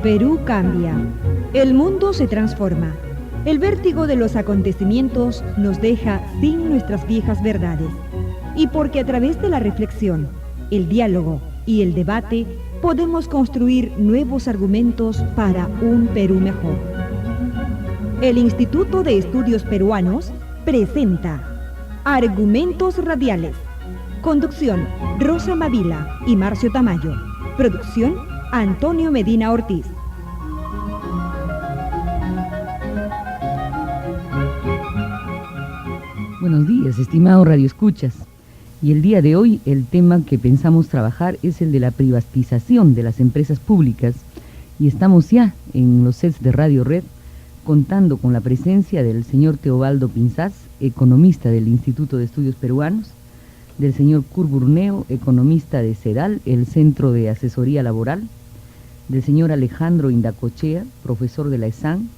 Perú cambia. El mundo se transforma. El vértigo de los acontecimientos nos deja sin nuestras viejas verdades. Y porque a través de la reflexión, el diálogo y el debate podemos construir nuevos argumentos para un Perú mejor. El Instituto de Estudios Peruanos presenta Argumentos Radiales. Conducción, Rosa Mavila y Marcio Tamayo. Producción, Antonio Medina Ortiz. Buenos días, estimados radioescuchas. Y el día de hoy el tema que pensamos trabajar es el de la privatización de las empresas públicas. Y estamos ya en los sets de Radio Red contando con la presencia del señor Teobaldo Pinzás, economista del Instituto de Estudios Peruanos, del señor Kurt Burneo, economista de CEDAL, el Centro de Asesoría Laboral, del señor Alejandro Indacochea, profesor de la ESAN,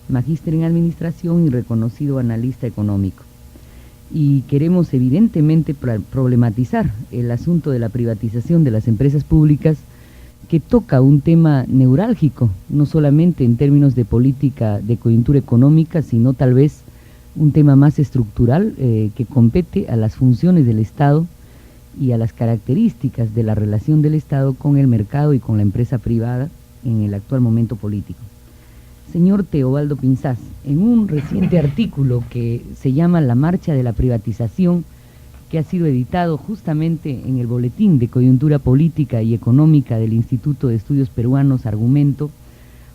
magíster en Administración y reconocido analista económico. Y queremos evidentemente problematizar el asunto de la privatización de las empresas públicas, que toca un tema neurálgico, no solamente en términos de política de coyuntura económica, sino tal vez un tema más estructural que compete a las funciones del Estado y a las características de la relación del Estado con el mercado y con la empresa privada en el actual momento político. Señor Teobaldo Pinzás, en un reciente artículo que se llama La Marcha de la Privatización, que ha sido editado justamente en el Boletín de Coyuntura Política y Económica del Instituto de Estudios Peruanos, Argumento,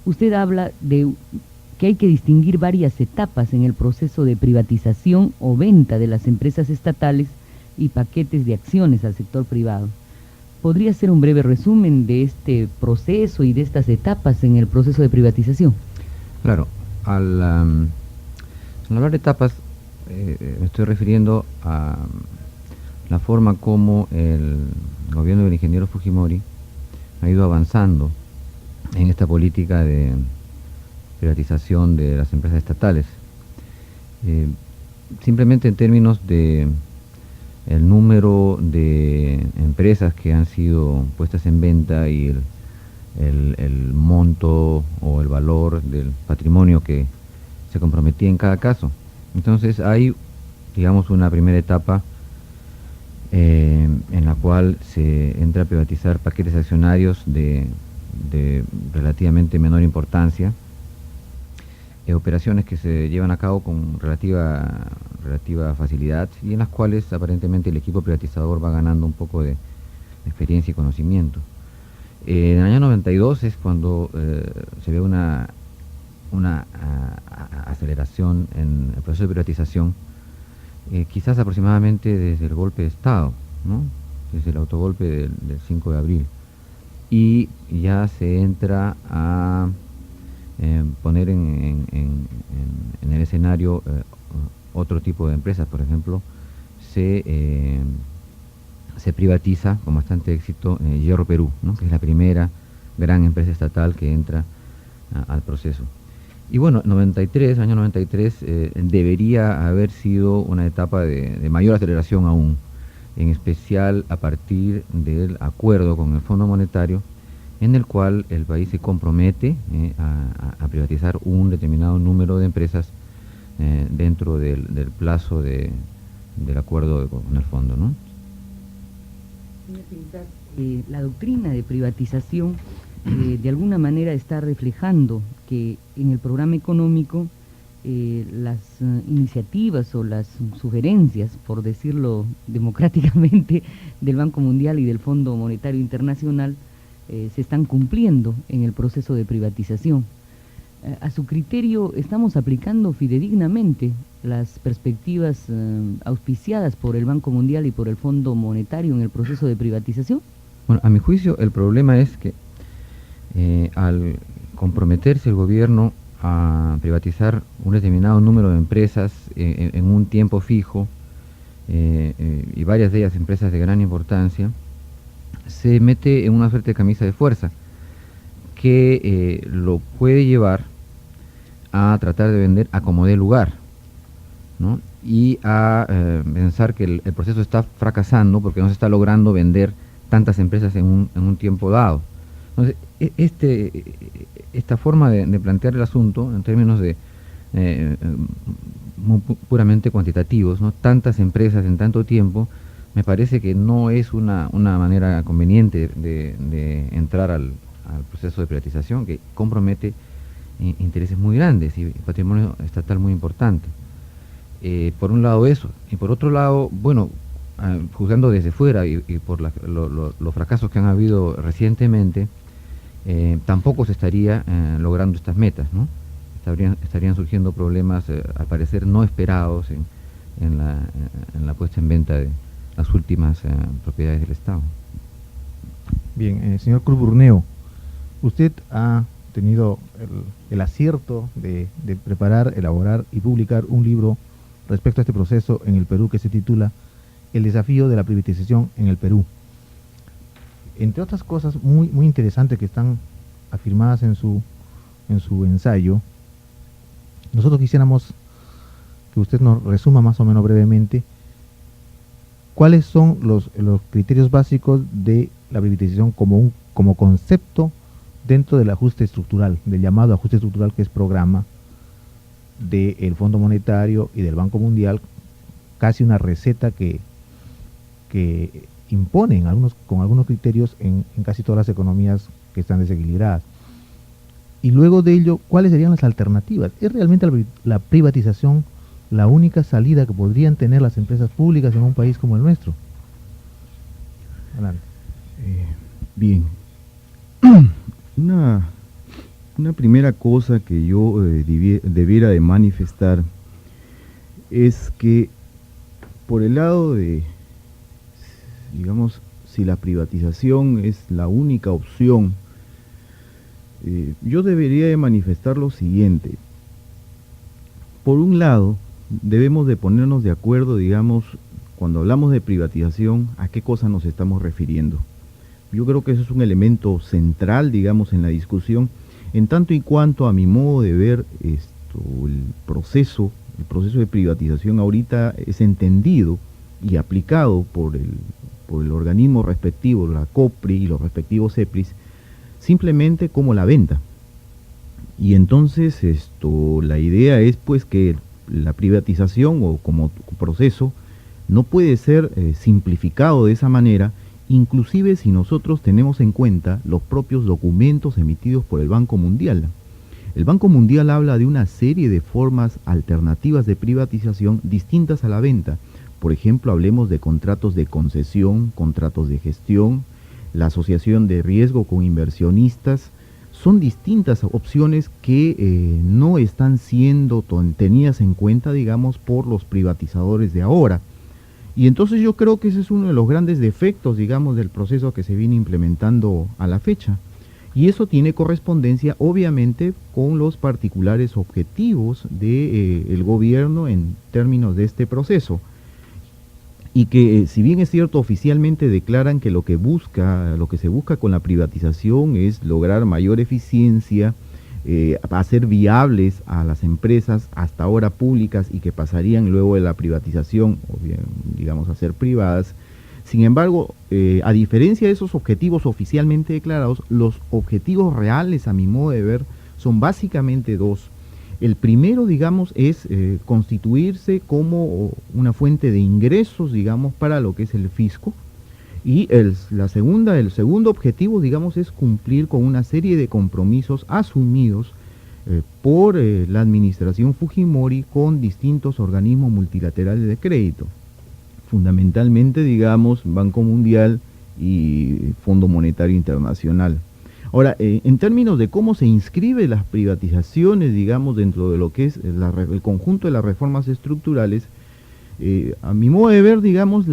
usted habla de que hay que distinguir varias etapas en el proceso de privatización o venta de las empresas estatales y paquetes de acciones al sector privado. ¿Podría hacer un breve resumen de este proceso y de estas etapas en el proceso de privatización? Claro, al hablar de etapas, me estoy refiriendo a la forma como el gobierno del ingeniero Fujimori ha ido avanzando en esta política de privatización de las empresas estatales. Simplemente en términos de el número de empresas que han sido puestas en venta y el monto o el valor del patrimonio que se comprometía en cada caso. Entonces hay, digamos, una primera etapa en la cual se entra a privatizar paquetes accionarios de relativamente menor importancia, operaciones que se llevan a cabo con relativa facilidad y en las cuales aparentemente el equipo privatizador va ganando un poco de experiencia y conocimiento. En el año 92 es cuando se ve una aceleración en el proceso de privatización, quizás aproximadamente desde el golpe de Estado, ¿no? Desde el autogolpe del 5 de abril. Y ya se entra a poner en el escenario otro tipo de empresas. Por ejemplo, se privatiza con bastante éxito Hierro Perú, ¿no? Que es la primera gran empresa estatal que entra al proceso. Y bueno, año 93 debería haber sido una etapa de mayor aceleración aún, en especial a partir del acuerdo con el Fondo Monetario, en el cual el país se compromete a privatizar un determinado número de empresas dentro del plazo del acuerdo con el fondo, ¿no? La doctrina de privatización de alguna manera está reflejando que en el programa económico las iniciativas o las sugerencias, por decirlo democráticamente, del Banco Mundial y del Fondo Monetario Internacional se están cumpliendo en el proceso de privatización. A su criterio, ¿estamos aplicando fidedignamente las perspectivas auspiciadas por el Banco Mundial y por el Fondo Monetario en el proceso de privatización? Bueno, a mi juicio el problema es que al comprometerse el gobierno a privatizar un determinado número de empresas en un tiempo fijo y varias de ellas empresas de gran importancia, se mete en una suerte de camisa de fuerza que lo puede llevar a tratar de vender a como dé lugar, ¿no? Y a pensar que el proceso está fracasando porque no se está logrando vender tantas empresas en un tiempo dado. Entonces, esta forma de plantear el asunto en términos de puramente cuantitativos, ¿no? Tantas empresas en tanto tiempo, me parece que no es una manera conveniente de entrar al proceso de privatización, que compromete intereses muy grandes y patrimonio estatal muy importante. Por un lado eso, y por otro lado, bueno, juzgando desde fuera y por los fracasos que han habido recientemente, tampoco se estaría logrando estas metas, ¿no? Estarían surgiendo problemas, al parecer no esperados en la puesta en venta de las últimas propiedades del Estado. Bien, señor Cruz Burneo, usted ha tenido el acierto de preparar, elaborar y publicar un libro respecto a este proceso en el Perú que se titula El desafío de la privatización en el Perú. Entre otras cosas muy interesantes que están afirmadas en su ensayo, nosotros quisiéramos que usted nos resuma más o menos brevemente cuáles son los criterios básicos de la privatización como concepto dentro del ajuste estructural, del llamado ajuste estructural, que es programa del Fondo Monetario y del Banco Mundial, casi una receta que imponen con algunos criterios en casi todas las economías que están desequilibradas. Y luego de ello, ¿cuáles serían las alternativas? ¿Es realmente la privatización la única salida que podrían tener las empresas públicas en un país como el nuestro? Adelante. Bien. Una primera cosa que yo debiera de manifestar es que por el lado de, digamos, si la privatización es la única opción, yo debería de manifestar lo siguiente. Por un lado, debemos de ponernos de acuerdo, digamos, cuando hablamos de privatización, a qué cosa nos estamos refiriendo. Yo creo que eso es un elemento central, digamos, en la discusión, en tanto y cuanto a mi modo de ver el proceso de privatización ahorita es entendido y aplicado por el organismo respectivo, la COPRI y los respectivos CEPRIS, simplemente como la venta. Y entonces la idea es pues que la privatización o como proceso no puede ser simplificado de esa manera, inclusive si nosotros tenemos en cuenta los propios documentos emitidos por el Banco Mundial. El Banco Mundial habla de una serie de formas alternativas de privatización distintas a la venta. Por ejemplo, hablemos de contratos de concesión, contratos de gestión, la asociación de riesgo con inversionistas. Son distintas opciones que no están siendo tenidas en cuenta, digamos, por los privatizadores de ahora. Y entonces yo creo que ese es uno de los grandes defectos, digamos, del proceso que se viene implementando a la fecha. Y eso tiene correspondencia, obviamente, con los particulares objetivos del gobierno en términos de este proceso. Y que, si bien es cierto, oficialmente declaran que lo que se busca con la privatización es lograr mayor eficiencia, hacer viables a las empresas hasta ahora públicas y que pasarían luego de la privatización, o bien, digamos, a ser privadas. Sin embargo, a diferencia de esos objetivos oficialmente declarados, los objetivos reales, a mi modo de ver, son básicamente dos. El primero, digamos, es constituirse como una fuente de ingresos, digamos, para lo que es el fisco. Y el segundo objetivo, digamos, es cumplir con una serie de compromisos asumidos por la administración Fujimori con distintos organismos multilaterales de crédito. Fundamentalmente, digamos, Banco Mundial y Fondo Monetario Internacional. Ahora, en términos de cómo se inscriben las privatizaciones, digamos, dentro de lo que es el conjunto de las reformas estructurales, a mi modo de ver, digamos,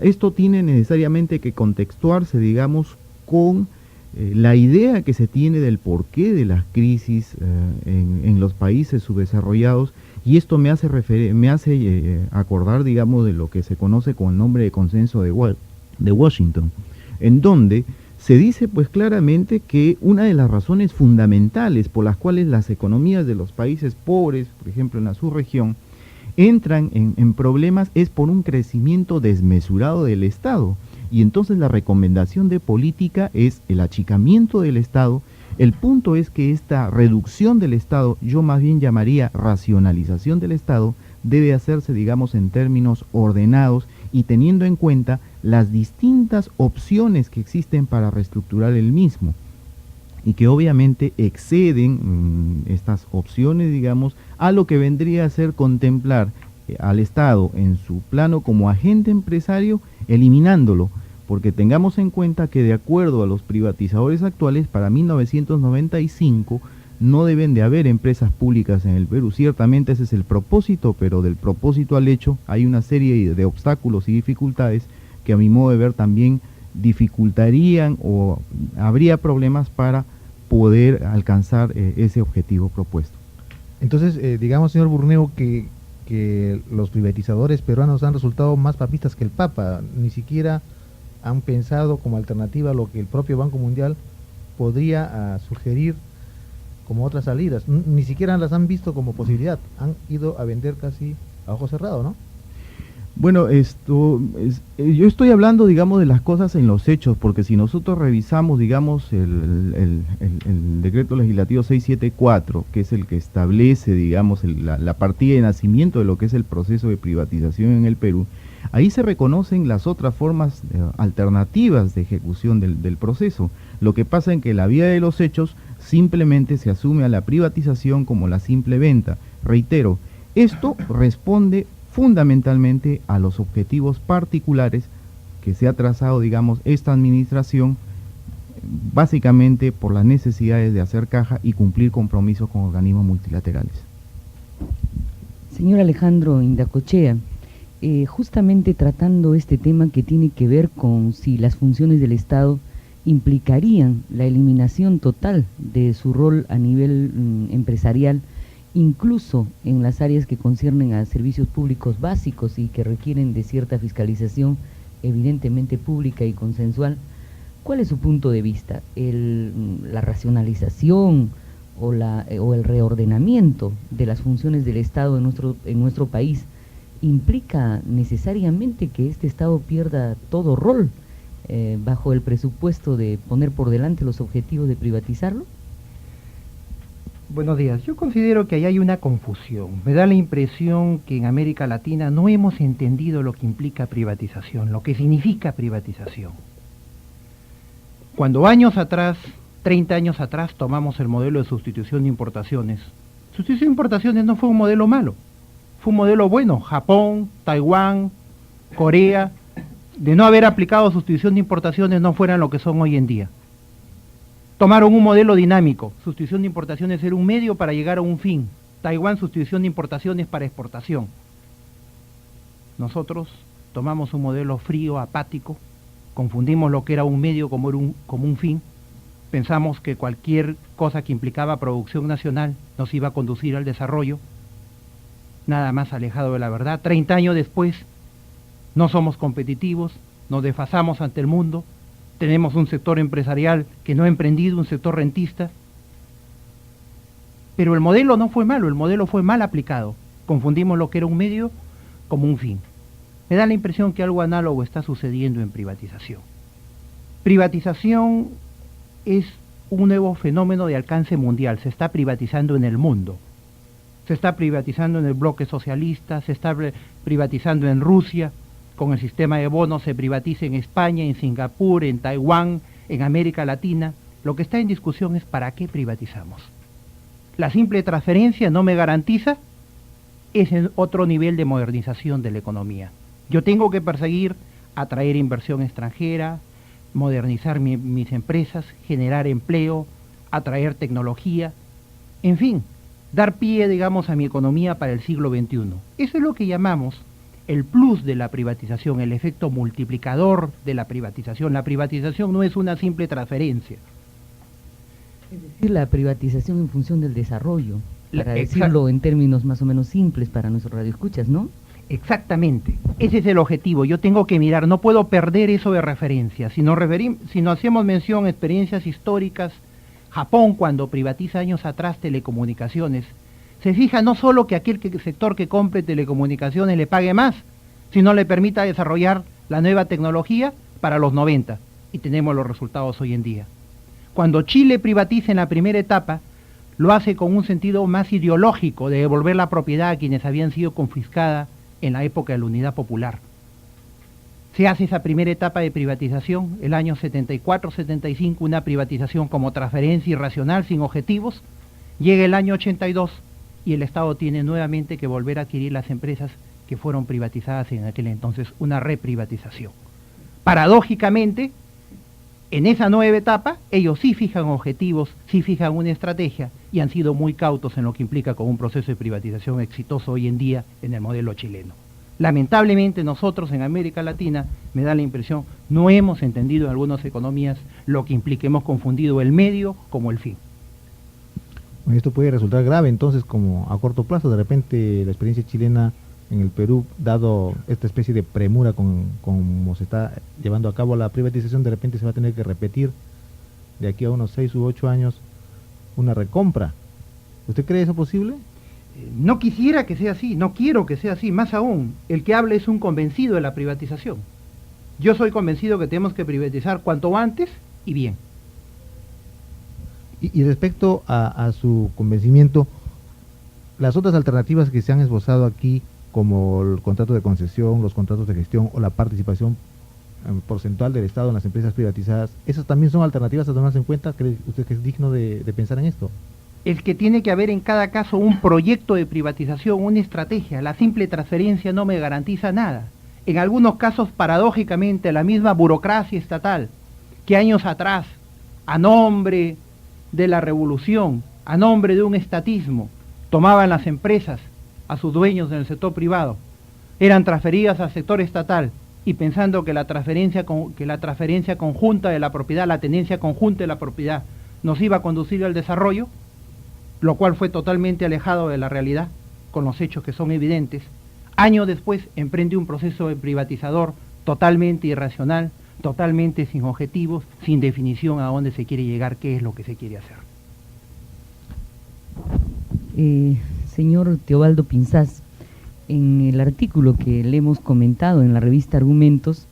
esto tiene necesariamente que contextuarse, digamos, con la idea que se tiene del porqué de las crisis en los países subdesarrollados, y esto me hace acordar, digamos, de lo que se conoce con el nombre de consenso de Washington, en donde se dice pues claramente que una de las razones fundamentales por las cuales las economías de los países pobres, por ejemplo en la subregión, entran en problemas es por un crecimiento desmesurado del Estado. y entonces la recomendación de política es el achicamiento del Estado. El punto es que esta reducción del Estado, yo más bien llamaría racionalización del Estado, debe hacerse, digamos, en términos ordenados y teniendo en cuenta las distintas opciones que existen para reestructurar el mismo y que obviamente exceden estas opciones, digamos, a lo que vendría a ser contemplar al Estado en su plano como agente empresario, eliminándolo, porque tengamos en cuenta que de acuerdo a los privatizadores actuales, para 1995 no deben de haber empresas públicas en el Perú. Ciertamente ese es el propósito, pero del propósito al hecho hay una serie de obstáculos y dificultades que a mi modo de ver también dificultarían o habría problemas para poder alcanzar ese objetivo propuesto. Entonces, digamos, señor Burneo, que los privatizadores peruanos han resultado más papistas que el Papa, ni siquiera han pensado como alternativa lo que el propio Banco Mundial podría sugerir como otras salidas, ni siquiera las han visto como posibilidad, han ido a vender casi a ojo cerrado, ¿no? Bueno, yo estoy hablando, digamos, de las cosas en los hechos, porque si nosotros revisamos, digamos, el decreto legislativo 674, que es el que establece, digamos, la partida de nacimiento de lo que es el proceso de privatización en el Perú, ahí se reconocen las otras formas alternativas de ejecución del proceso. Lo que pasa es que la vía de los hechos simplemente se asume a la privatización como la simple venta. Reitero, esto responde fundamentalmente a los objetivos particulares que se ha trazado, digamos, esta administración, básicamente por las necesidades de hacer caja y cumplir compromisos con organismos multilaterales. Señor Alejandro Indacochea, justamente tratando este tema que tiene que ver con si las funciones del Estado implicarían la eliminación total de su rol a nivel empresarial, incluso en las áreas que conciernen a servicios públicos básicos y que requieren de cierta fiscalización evidentemente pública y consensual. ¿Cuál es su punto de vista? ¿La racionalización o el reordenamiento de las funciones del Estado en nuestro país implica necesariamente que este Estado pierda todo rol bajo el presupuesto de poner por delante los objetivos de privatizarlo? Buenos días. Yo considero que ahí hay una confusión. Me da la impresión que en América Latina no hemos entendido lo que implica privatización, lo que significa privatización. Cuando años atrás, 30 años atrás, tomamos el modelo de sustitución de importaciones, sustitución de importaciones no fue un modelo malo, fue un modelo bueno. Japón, Taiwán, Corea, de no haber aplicado sustitución de importaciones no fueran lo que son hoy en día. Tomaron un modelo dinámico, sustitución de importaciones era un medio para llegar a un fin. Taiwán, sustitución de importaciones para exportación. Nosotros tomamos un modelo frío, apático, confundimos lo que era un medio como un fin, pensamos que cualquier cosa que implicaba producción nacional nos iba a conducir al desarrollo, nada más alejado de la verdad. 30 años después, no somos competitivos, nos desfasamos ante el mundo, tenemos un sector empresarial que no ha emprendido, un sector rentista. Pero el modelo no fue malo, el modelo fue mal aplicado. Confundimos lo que era un medio como un fin. Me da la impresión que algo análogo está sucediendo en privatización. Privatización es un nuevo fenómeno de alcance mundial, se está privatizando en el mundo. Se está privatizando en el bloque socialista, se está privatizando en Rusia, con el sistema de bonos se privatiza en España, en Singapur, en Taiwán, en América Latina. Lo que está en discusión es para qué privatizamos. La simple transferencia no me garantiza ese otro nivel de modernización de la economía. Yo tengo que perseguir atraer inversión extranjera, modernizar mis empresas, generar empleo, atraer tecnología, en fin, dar pie, digamos, a mi economía para el siglo XXI. Eso es lo que llamamos el plus de la privatización, el efecto multiplicador de la privatización. La privatización no es una simple transferencia. Es decir, la privatización en función del desarrollo, para decirlo en términos más o menos simples para nuestros radioescuchas, ¿no? Exactamente, ese es el objetivo. Yo tengo que mirar, no puedo perder eso de referencia. Si no hacemos mención a experiencias históricas, Japón cuando privatiza años atrás telecomunicaciones, se fija no solo que aquel sector que compre telecomunicaciones le pague más, sino le permita desarrollar la nueva tecnología, para los 90 y tenemos los resultados hoy en día. Cuando Chile privatiza en la primera etapa, lo hace con un sentido más ideológico de devolver la propiedad a quienes habían sido confiscadas en la época de la Unidad Popular. Se hace esa primera etapa de privatización, el año 74-75, una privatización como transferencia irracional, sin objetivos. Llega el año 82 y el Estado tiene nuevamente que volver a adquirir las empresas que fueron privatizadas en aquel entonces, una reprivatización. Paradójicamente, en esa nueva etapa, ellos sí fijan objetivos, sí fijan una estrategia y han sido muy cautos en lo que implica con un proceso de privatización exitoso hoy en día en el modelo chileno. Lamentablemente nosotros en América Latina, me da la impresión, no hemos entendido en algunas economías lo que implica, hemos confundido el medio como el fin. Esto puede resultar grave entonces, como a corto plazo, de repente la experiencia chilena en el Perú, dado esta especie de premura como se está llevando a cabo la privatización, de repente se va a tener que repetir de aquí a unos 6 u 8 años una recompra. ¿Usted cree eso posible? No quisiera que sea así, no quiero que sea así, más aún, el que hable es un convencido de la privatización. Yo soy convencido que tenemos que privatizar cuanto antes y bien. Y respecto a su convencimiento, las otras alternativas que se han esbozado aquí, como el contrato de concesión, los contratos de gestión o la participación porcentual del Estado en las empresas privatizadas, ¿esas también son alternativas a tomarse en cuenta? ¿Cree usted que es digno de pensar en esto? Es que tiene que haber en cada caso un proyecto de privatización, una estrategia. La simple transferencia no me garantiza nada. En algunos casos, paradójicamente, la misma burocracia estatal que años atrás, a nombre de la revolución, a nombre de un estatismo, tomaban las empresas a sus dueños en el sector privado, eran transferidas al sector estatal y pensando que la transferencia conjunta de la propiedad, la tenencia conjunta de la propiedad nos iba a conducir al desarrollo, lo cual fue totalmente alejado de la realidad, con los hechos que son evidentes. Años después emprende un proceso de privatizador totalmente irracional, totalmente sin objetivos, sin definición a dónde se quiere llegar, qué es lo que se quiere hacer. Señor Teobaldo Pinzás, en el artículo que le hemos comentado en la revista Argumentos,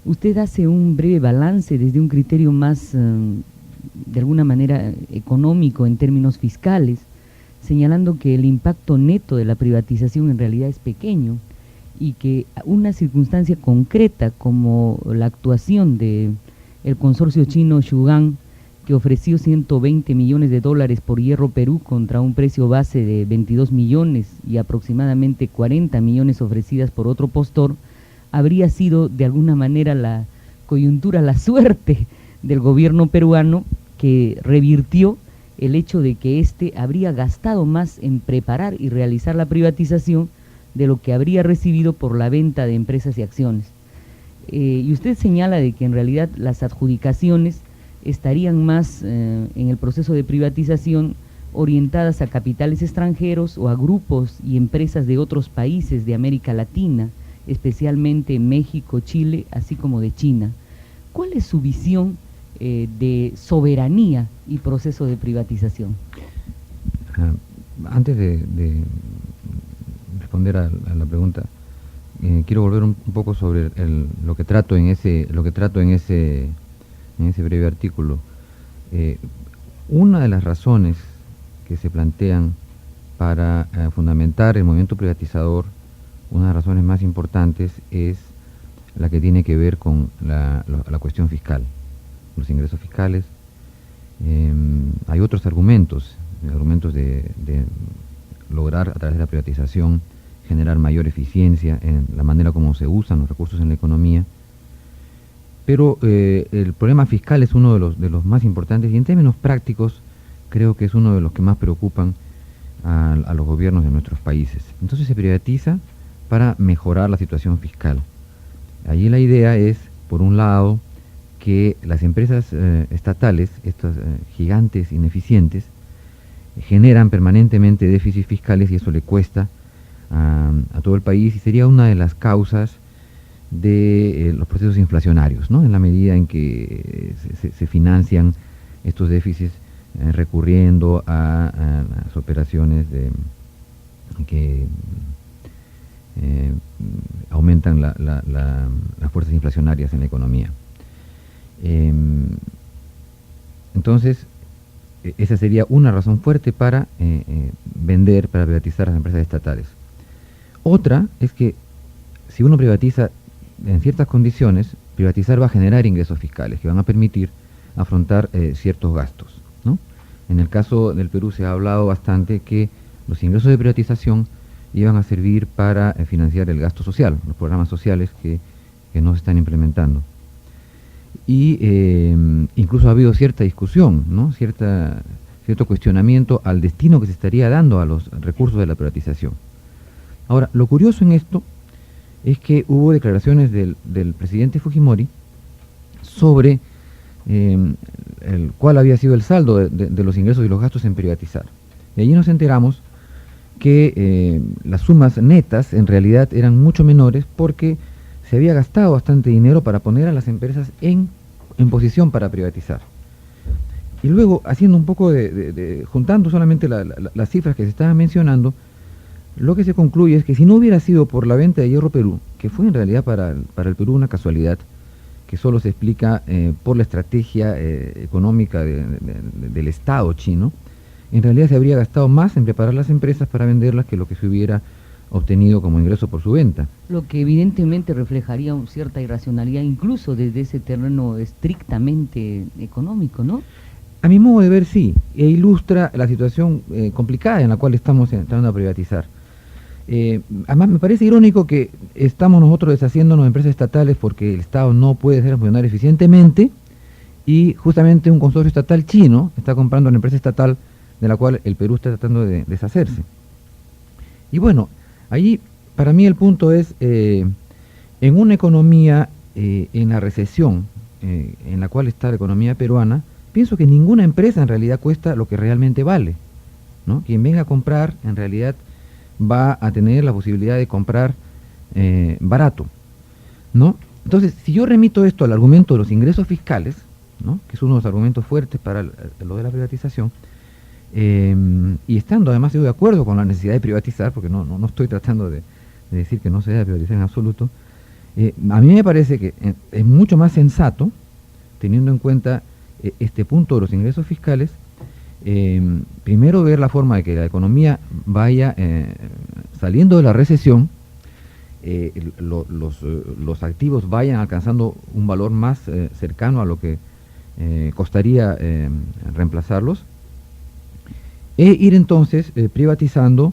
usted hace un breve balance desde un criterio más, de alguna manera, económico en términos fiscales, señalando que el impacto neto de la privatización en realidad es pequeño y que una circunstancia concreta como la actuación del consorcio chino Shugang, que ofreció 120 millones de dólares por Hierro Perú contra un precio base de 22 millones y aproximadamente 40 millones ofrecidas por otro postor, habría sido de alguna manera la coyuntura, la suerte del gobierno peruano, que revirtió el hecho de que éste habría gastado más en preparar y realizar la privatización de lo que habría recibido por la venta de empresas y acciones. Y usted señala de que en realidad las adjudicaciones estarían más en el proceso de privatización orientadas a capitales extranjeros o a grupos y empresas de otros países de América Latina, especialmente México, Chile, así como de China. ¿Cuál es su visión de soberanía y proceso de privatización? Antes de responder a la pregunta, quiero volver un poco sobre lo que trato en ese breve artículo. Una de las razones que se plantean para fundamentar el movimiento privatizador, una de las razones más importantes es la que tiene que ver con la cuestión fiscal, los ingresos fiscales. Hay otros argumentos de lograr a través de la privatización generar mayor eficiencia en la manera como se usan los recursos en la economía. Pero el problema fiscal es uno de los más importantes y en términos prácticos creo que es uno de los que más preocupan a los gobiernos de nuestros países. Entonces se privatiza para mejorar la situación fiscal. Allí la idea es, por un lado, que las empresas estatales, estas gigantes ineficientes, generan permanentemente déficits fiscales y eso le cuesta a todo el país y sería una de las causas de los procesos inflacionarios, ¿no? En la medida en que se financian estos déficits recurriendo a las operaciones que aumentan las fuerzas inflacionarias en la economía. Entonces, esa sería una razón fuerte para vender, para privatizar las empresas estatales. Otra es que si uno privatiza en ciertas condiciones, privatizar va a generar ingresos fiscales que van a permitir afrontar ciertos gastos, ¿no? En el caso del Perú se ha hablado bastante que los ingresos de privatización iban a servir para financiar el gasto social, los programas sociales que no se están implementando. Y incluso ha habido cierta discusión, ¿no? Cierto cuestionamiento al destino que se estaría dando a los recursos de la privatización. Ahora, lo curioso en esto es que hubo declaraciones del presidente Fujimori sobre cuál había sido el saldo de los ingresos y los gastos en privatizar. Y allí nos enteramos que las sumas netas en realidad eran mucho menores porque se había gastado bastante dinero para poner a las empresas en posición para privatizar. Y luego, haciendo un poco juntando solamente las cifras que se estaban mencionando, lo que se concluye es que si no hubiera sido por la venta de Hierro Perú, que fue en realidad para el Perú una casualidad, que solo se explica por la estrategia económica del Estado chino, en realidad se habría gastado más en preparar las empresas para venderlas que lo que se hubiera obtenido como ingreso por su venta. Lo que evidentemente reflejaría cierta irracionalidad incluso desde ese terreno estrictamente económico, ¿no? A mi modo de ver, sí, e ilustra la situación complicada en la cual estamos entrando a privatizar. Además, me parece irónico que estamos nosotros deshaciéndonos de empresas estatales porque el Estado no puede funcionar eficientemente y justamente un consorcio estatal chino está comprando una empresa estatal de la cual el Perú está tratando de deshacerse. Y bueno, allí para mí el punto es, en una economía, en la recesión en la cual está la economía peruana, pienso que ninguna empresa en realidad cuesta lo que realmente vale, ¿no? Quien venga a comprar en realidad va a tener la posibilidad de comprar barato, ¿no? Entonces, si yo remito esto al argumento de los ingresos fiscales, ¿no? Que es uno de los argumentos fuertes para lo de la privatización, y estando además yo de acuerdo con la necesidad de privatizar, porque no estoy tratando de decir que no se debe privatizar en absoluto, a mí me parece que es mucho más sensato, teniendo en cuenta este punto de los ingresos fiscales, primero ver la forma de que la economía vaya saliendo de la recesión, los activos vayan alcanzando un valor más cercano a lo que costaría reemplazarlos, e ir entonces privatizando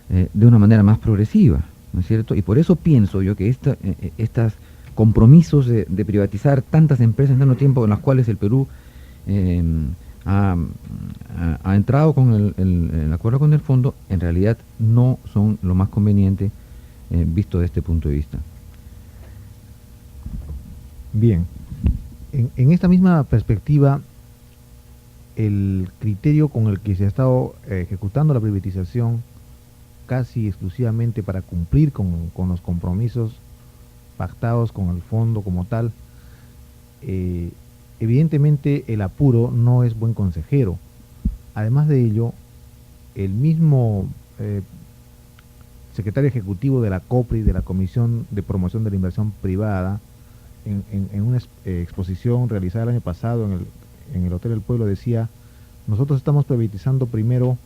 de una manera más progresiva, ¿no es cierto? Y por eso pienso yo que estos compromisos de privatizar tantas empresas en tanto tiempo en las cuales el Perú ha entrado con el acuerdo con el fondo, en realidad no son lo más conveniente visto desde este punto de vista. Bien, en esta misma perspectiva, el criterio con el que se ha estado ejecutando la privatización casi exclusivamente para cumplir con los compromisos pactados con el fondo como tal, evidentemente el apuro no es buen consejero. Además de ello, el mismo secretario ejecutivo de la COPRI, de la Comisión de Promoción de la Inversión Privada, en una exposición realizada el año pasado en el Hotel del Pueblo, decía: nosotros estamos privatizando primero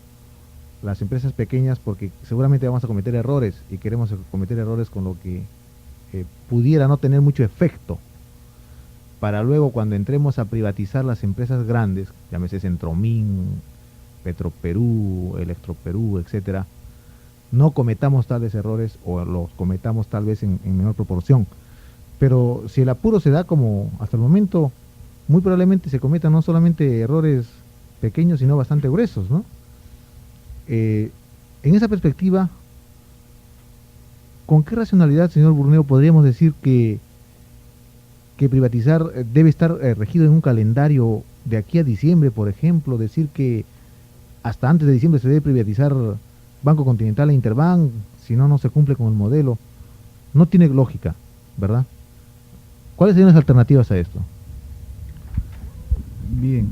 las empresas pequeñas porque seguramente vamos a cometer errores y queremos cometer errores con lo que pudiera no tener mucho efecto, para luego cuando entremos a privatizar las empresas grandes, llámese Centromín, Petroperú, Electroperú, etcétera, no cometamos tales errores o los cometamos tal vez en menor proporción. Pero si el apuro se da como hasta el momento, muy probablemente se cometan no solamente errores pequeños, sino bastante gruesos, ¿no? En esa perspectiva, ¿con qué racionalidad, señor Burneo, podríamos decir que privatizar debe estar regido en un calendario de aquí a diciembre, por ejemplo? Decir que hasta antes de diciembre se debe privatizar Banco Continental e Interbank, si no se cumple con el modelo. No tiene lógica, ¿verdad? ¿Cuáles serían las alternativas a esto? Bien,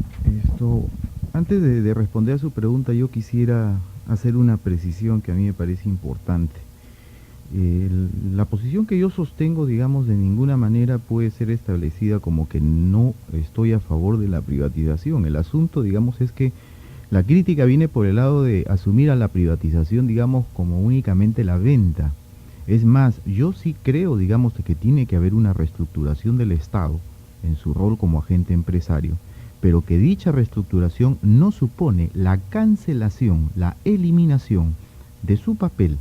antes de responder a su pregunta, yo quisiera hacer una precisión que a mí me parece importante. La posición que yo sostengo, digamos, de ninguna manera puede ser establecida como que no estoy a favor de la privatización. El asunto, digamos, es que la crítica viene por el lado de asumir a la privatización, digamos, como únicamente la venta. Es más, yo sí creo, digamos, de que tiene que haber una reestructuración del Estado en su rol como agente empresario, pero que dicha reestructuración no supone la cancelación, la eliminación de su papel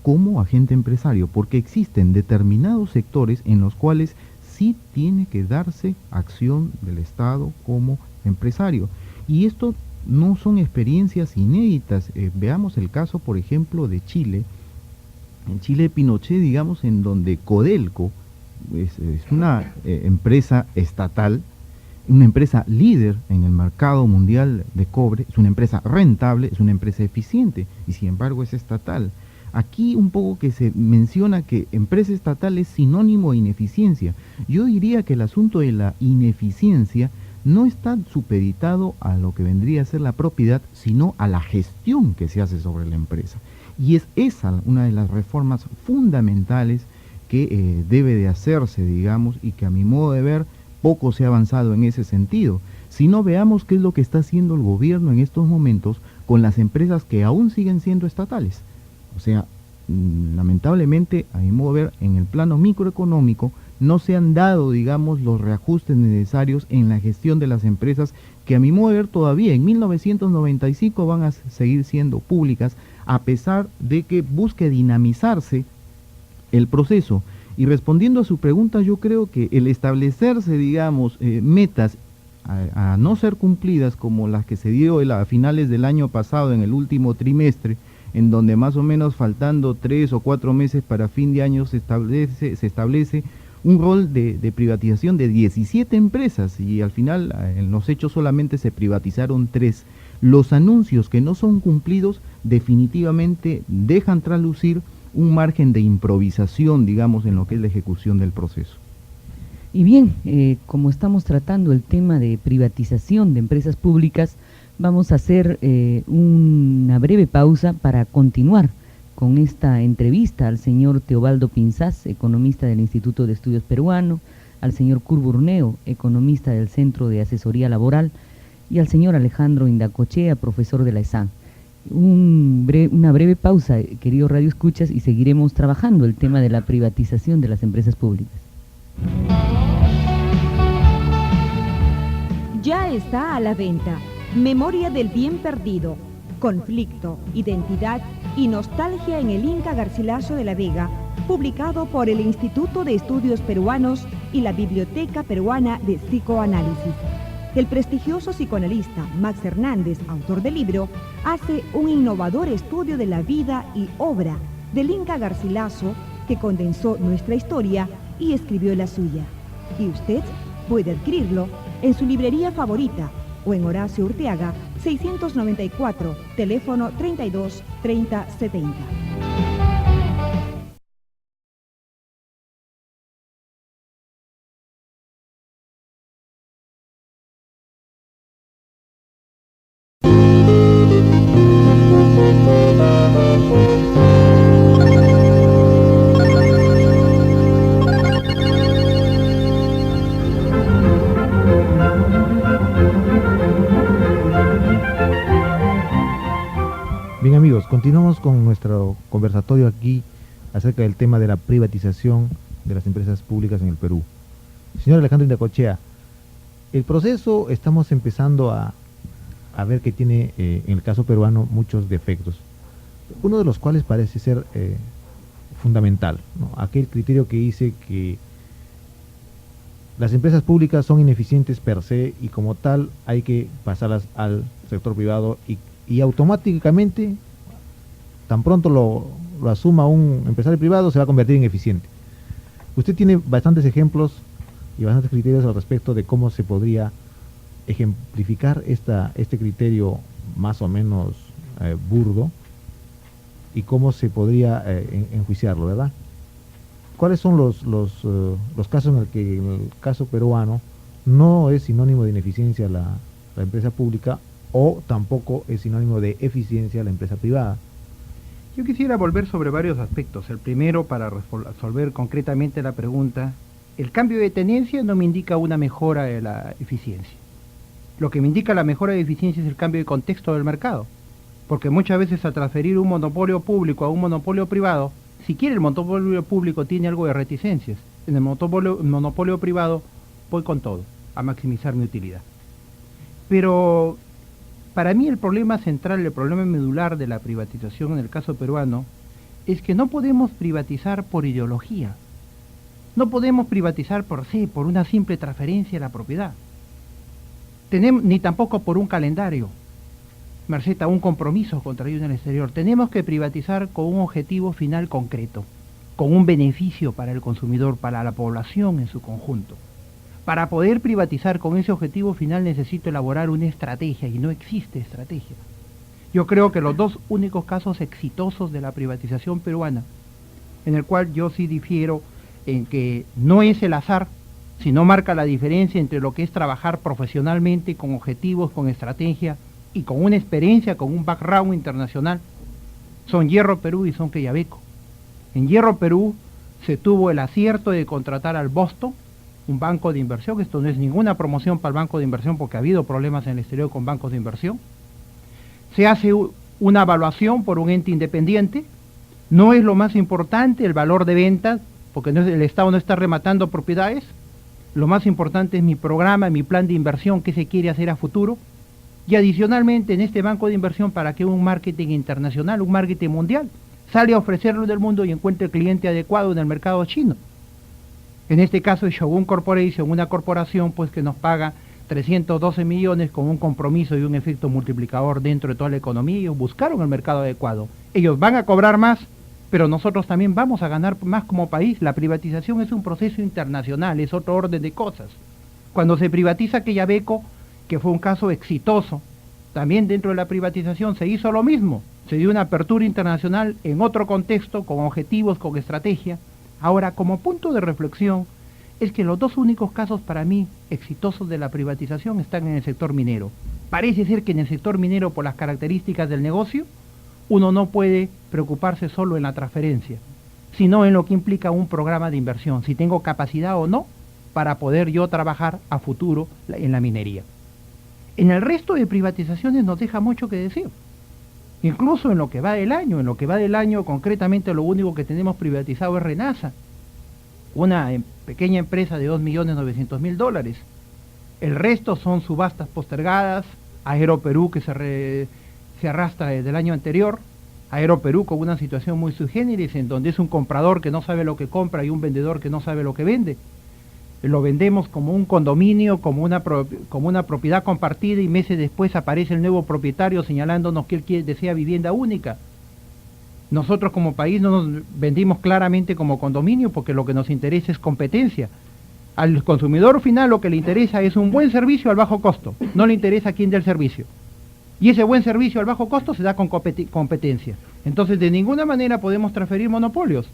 como agente empresario, porque existen determinados sectores en los cuales sí tiene que darse acción del Estado como empresario. Y esto no son experiencias inéditas. Veamos el caso, por ejemplo, de Chile. En Chile de Pinochet, digamos, en donde Codelco es una empresa estatal, una empresa líder en el mercado mundial de cobre, es una empresa rentable, es una empresa eficiente, y sin embargo es estatal. Aquí un poco que se menciona que empresa estatal es sinónimo de ineficiencia. Yo diría que el asunto de la ineficiencia no está supeditado a lo que vendría a ser la propiedad, sino a la gestión que se hace sobre la empresa. Y es esa una de las reformas fundamentales que debe de hacerse, digamos, y que a mi modo de ver poco se ha avanzado en ese sentido. Si no, veamos qué es lo que está haciendo el gobierno en estos momentos con las empresas que aún siguen siendo estatales. O sea, lamentablemente, a mi modo de ver, en el plano microeconómico no se han dado, digamos, los reajustes necesarios en la gestión de las empresas que a mi modo de ver todavía en 1995 van a seguir siendo públicas, a pesar de que busque dinamizarse el proceso. Y respondiendo a su pregunta, yo creo que el establecerse, digamos, metas a no ser cumplidas como las que se dio a finales del año pasado en el último trimestre, en donde más o menos faltando 3 o 4 meses para fin de año se establece un rol de privatización de 17 empresas y al final en los hechos solamente se privatizaron 3. Los anuncios que no son cumplidos definitivamente dejan traslucir un margen de improvisación, digamos, en lo que es la ejecución del proceso. Y bien, como estamos tratando el tema de privatización de empresas públicas, vamos a hacer una breve pausa para continuar con esta entrevista al señor Teobaldo Pinzás, economista del Instituto de Estudios Peruano, al señor Kurt Burneo, economista del Centro de Asesoría Laboral, y al señor Alejandro Indacochea, profesor de la ESAN. Una breve pausa, queridos Radio Escuchas, y seguiremos trabajando el tema de la privatización de las empresas públicas. Ya está a la venta Memoria del Bien Perdido, Conflicto, Identidad y Nostalgia en el Inca Garcilaso de la Vega, publicado por el Instituto de Estudios Peruanos y la Biblioteca Peruana de Psicoanálisis. El prestigioso psicoanalista Max Hernández, autor del libro, hace un innovador estudio de la vida y obra del Inca Garcilaso, que condensó nuestra historia y escribió la suya. Y usted puede adquirirlo en su librería favorita o en Horacio Urteaga, 694, teléfono 32 30 70. Bien amigos, continuamos con nuestro conversatorio aquí acerca del tema de la privatización de las empresas públicas en el Perú. Señor Alejandro Indacochea, el proceso estamos empezando a ver que tiene, en el caso peruano, muchos defectos, uno de los cuales parece ser fundamental, ¿no? Aquel criterio que dice que las empresas públicas son ineficientes per se y como tal hay que pasarlas al sector privado y automáticamente, tan pronto lo asuma un empresario privado, se va a convertir en eficiente. Usted tiene bastantes ejemplos y bastantes criterios al respecto de cómo se podría ejemplificar este criterio más o menos burdo y cómo se podría enjuiciarlo, ¿verdad? ¿Cuáles son los casos en el que, en el caso peruano, no es sinónimo de ineficiencia la empresa pública o tampoco es sinónimo de eficiencia la empresa privada? Yo quisiera volver sobre varios aspectos. El primero, para resolver concretamente la pregunta, el cambio de tenencia no me indica una mejora de la eficiencia. Lo que me indica la mejora de eficiencia es el cambio de contexto del mercado, porque muchas veces al transferir un monopolio público a un monopolio privado, si quiere el monopolio público tiene algo de reticencias, en el monopolio privado voy con todo, a maximizar mi utilidad. Pero para mí el problema central, el problema medular de la privatización en el caso peruano, es que no podemos privatizar por ideología. No podemos privatizar por una simple transferencia de la propiedad. Ni tampoco por un calendario, merced a un compromiso contraído en el exterior. Tenemos que privatizar con un objetivo final concreto, con un beneficio para el consumidor, para la población en su conjunto. Para poder privatizar con ese objetivo final necesito elaborar una estrategia, y no existe estrategia. Yo creo que los dos únicos casos exitosos de la privatización peruana, en el cual yo sí difiero en que no es el azar, sino marca la diferencia entre lo que es trabajar profesionalmente, con objetivos, con estrategia, y con una experiencia, con un background internacional, son Hierro Perú y son Quellaveco. En Hierro Perú se tuvo el acierto de contratar al Boston, un banco de inversión. Esto no es ninguna promoción para el banco de inversión porque ha habido problemas en el exterior con bancos de inversión. Se hace una evaluación por un ente independiente. No es lo más importante el valor de ventas, porque el Estado no está rematando propiedades. Lo más importante es mi programa, mi plan de inversión, qué se quiere hacer a futuro. Y adicionalmente en este banco de inversión, ¿para qué un marketing internacional, un marketing mundial? Sale a ofrecerlo del mundo y encuentra el cliente adecuado en el mercado chino. En este caso es Shogun Corporation, una corporación pues que nos paga 312 millones con un compromiso y un efecto multiplicador dentro de toda la economía. Ellos buscaron el mercado adecuado. Ellos van a cobrar más, pero nosotros también vamos a ganar más como país. La privatización es un proceso internacional, es otro orden de cosas. Cuando se privatiza Quellaveco, que fue un caso exitoso, también dentro de la privatización se hizo lo mismo. Se dio una apertura internacional en otro contexto, con objetivos, con estrategia. Ahora, como punto de reflexión, es que los dos únicos casos para mí exitosos de la privatización están en el sector minero. Parece ser que en el sector minero, por las características del negocio, uno no puede preocuparse solo en la transferencia, sino en lo que implica un programa de inversión, si tengo capacidad o no para poder yo trabajar a futuro en la minería. En el resto de privatizaciones nos deja mucho que decir. Incluso en lo que va del año, concretamente lo único que tenemos privatizado es Renasa, una pequeña empresa de $2.900.000. El resto son subastas postergadas, Aeroperú que se arrastra desde el año anterior, Aeroperú con una situación muy sui generis, en donde es un comprador que no sabe lo que compra y un vendedor que no sabe lo que vende. Lo vendemos como un condominio, como una propiedad compartida, y meses después aparece el nuevo propietario señalándonos que él desea vivienda única. Nosotros como país no nos vendimos claramente como condominio porque lo que nos interesa es competencia. Al consumidor final lo que le interesa es un buen servicio al bajo costo, no le interesa quién dé el servicio. Y ese buen servicio al bajo costo se da con competencia. Entonces de ninguna manera podemos transferir monopolios.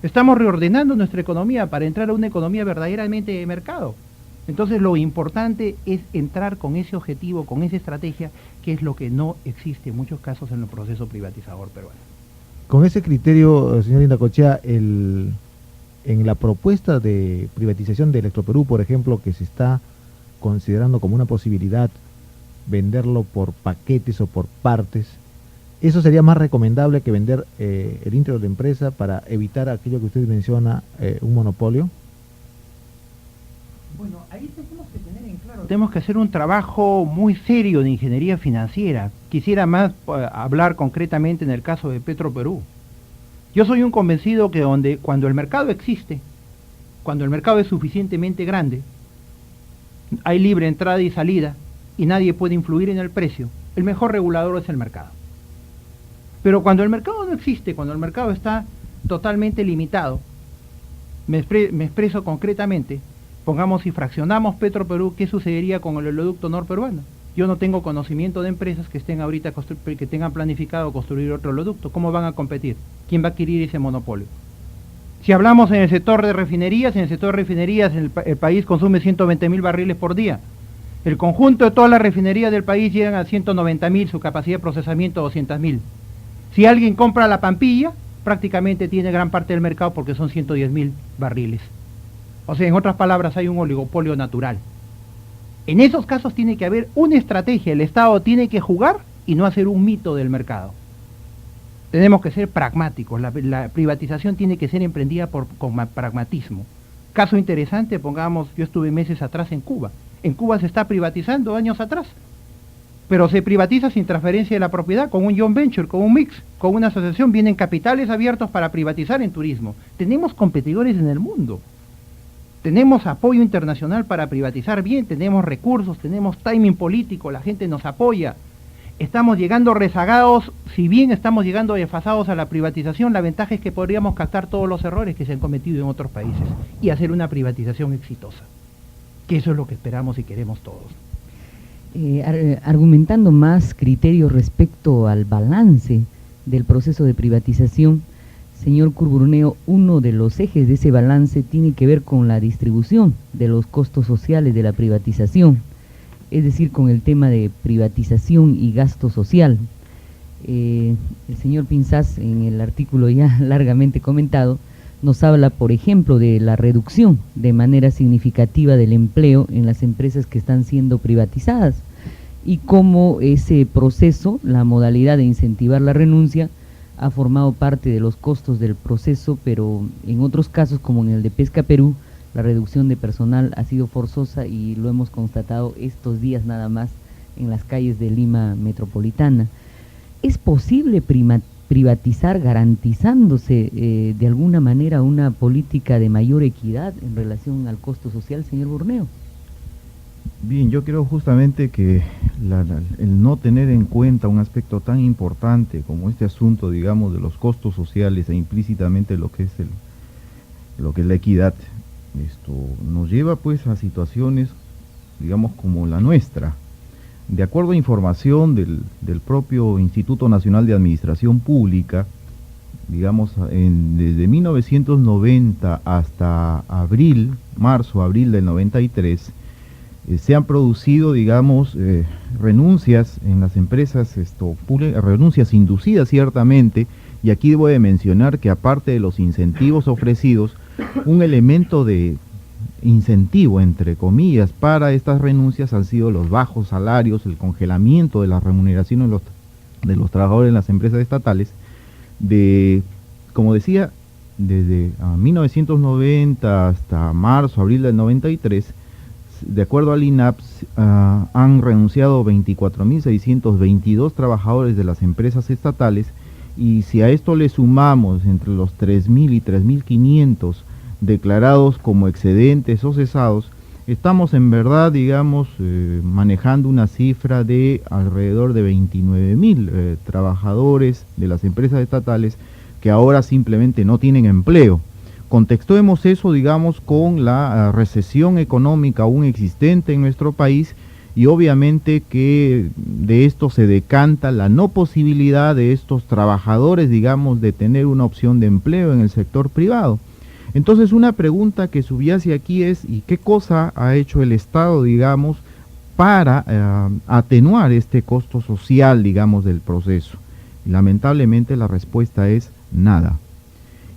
Estamos reordenando nuestra economía para entrar a una economía verdaderamente de mercado. Entonces lo importante es entrar con ese objetivo, con esa estrategia, que es lo que no existe en muchos casos en el proceso privatizador peruano. Con ese criterio, señor Indacochea, en la propuesta de privatización de Electroperú, por ejemplo, que se está considerando como una posibilidad venderlo por paquetes o por partes, ¿eso sería más recomendable que vender el íntegro de la empresa para evitar aquello que usted menciona, un monopolio? Bueno, ahí tenemos que tener en claro. Tenemos que hacer un trabajo muy serio de ingeniería financiera. Quisiera más hablar concretamente en el caso de Petroperú. Yo soy un convencido que cuando el mercado existe, cuando el mercado es suficientemente grande, hay libre entrada y salida y nadie puede influir en el precio, el mejor regulador es el mercado. Pero cuando el mercado no existe, cuando el mercado está totalmente limitado, me expreso concretamente, pongamos si fraccionamos Petroperú, ¿qué sucedería con el oleoducto norperuano? Yo no tengo conocimiento de empresas que estén ahorita que tengan planificado construir otro oleoducto. ¿Cómo van a competir? ¿Quién va a adquirir ese monopolio? Si hablamos en el sector de refinerías, el país consume 120.000 barriles por día. El conjunto de todas las refinerías del país llegan a 190.000, su capacidad de procesamiento 200.000. Si alguien compra la Pampilla, prácticamente tiene gran parte del mercado porque son 110.000 barriles. O sea, en otras palabras, hay un oligopolio natural. En esos casos tiene que haber una estrategia, el Estado tiene que jugar y no hacer un mito del mercado. Tenemos que ser pragmáticos, la privatización tiene que ser emprendida con pragmatismo. Caso interesante, pongamos, yo estuve meses atrás en Cuba. En Cuba se está privatizando años atrás, pero se privatiza sin transferencia de la propiedad, con un joint venture, con un mix, con una asociación, vienen capitales abiertos para privatizar en turismo. Tenemos competidores en el mundo, tenemos apoyo internacional para privatizar bien, tenemos recursos, tenemos timing político, la gente nos apoya. Estamos llegando rezagados, si bien estamos llegando desfasados a la privatización, la ventaja es que podríamos captar todos los errores que se han cometido en otros países y hacer una privatización exitosa, que eso es lo que esperamos y queremos todos. Argumentando más criterios respecto al balance del proceso de privatización, señor Curburneo, uno de los ejes de ese balance tiene que ver con la distribución de los costos sociales de la privatización, es decir, con el tema de privatización y gasto social. El señor Pinzás, en el artículo ya largamente comentado, nos habla, por ejemplo, de la reducción de manera significativa del empleo en las empresas que están siendo privatizadas y cómo ese proceso, la modalidad de incentivar la renuncia, ha formado parte de los costos del proceso, pero en otros casos, como en el de Pesca Perú, la reducción de personal ha sido forzosa y lo hemos constatado estos días nada más en las calles de Lima metropolitana. ¿Es posible privatizar garantizándose de alguna manera una política de mayor equidad en relación al costo social, señor Burneo? Bien, yo creo justamente que el no tener en cuenta un aspecto tan importante como este asunto, digamos, de los costos sociales e implícitamente lo que es la equidad, esto nos lleva pues a situaciones, digamos, como la nuestra. De acuerdo a información del propio Instituto Nacional de Administración Pública, digamos, desde 1990 hasta marzo-abril del 93, se han producido, digamos, renuncias en las empresas públicas, renuncias inducidas ciertamente, y aquí debo de mencionar que aparte de los incentivos ofrecidos, un elemento de incentivo, entre comillas, para estas renuncias han sido los bajos salarios, el congelamiento de las remuneraciones de los trabajadores en las empresas estatales, como decía, desde 1990 hasta marzo, abril del 93, de acuerdo al INAPS, han renunciado 24.622 trabajadores de las empresas estatales, y si a esto le sumamos entre los 3.000 y 3.500 declarados como excedentes o cesados, estamos en verdad, digamos, manejando una cifra de alrededor de 29.000 trabajadores de las empresas estatales que ahora simplemente no tienen empleo. Contextuemos eso, digamos, con la recesión económica aún existente en nuestro país, y obviamente que de esto se decanta la no posibilidad de estos trabajadores, digamos, de tener una opción de empleo en el sector privado. Entonces, una pregunta que subyace aquí es, ¿y qué cosa ha hecho el Estado, digamos, para atenuar este costo social, digamos, del proceso? Y lamentablemente la respuesta es nada.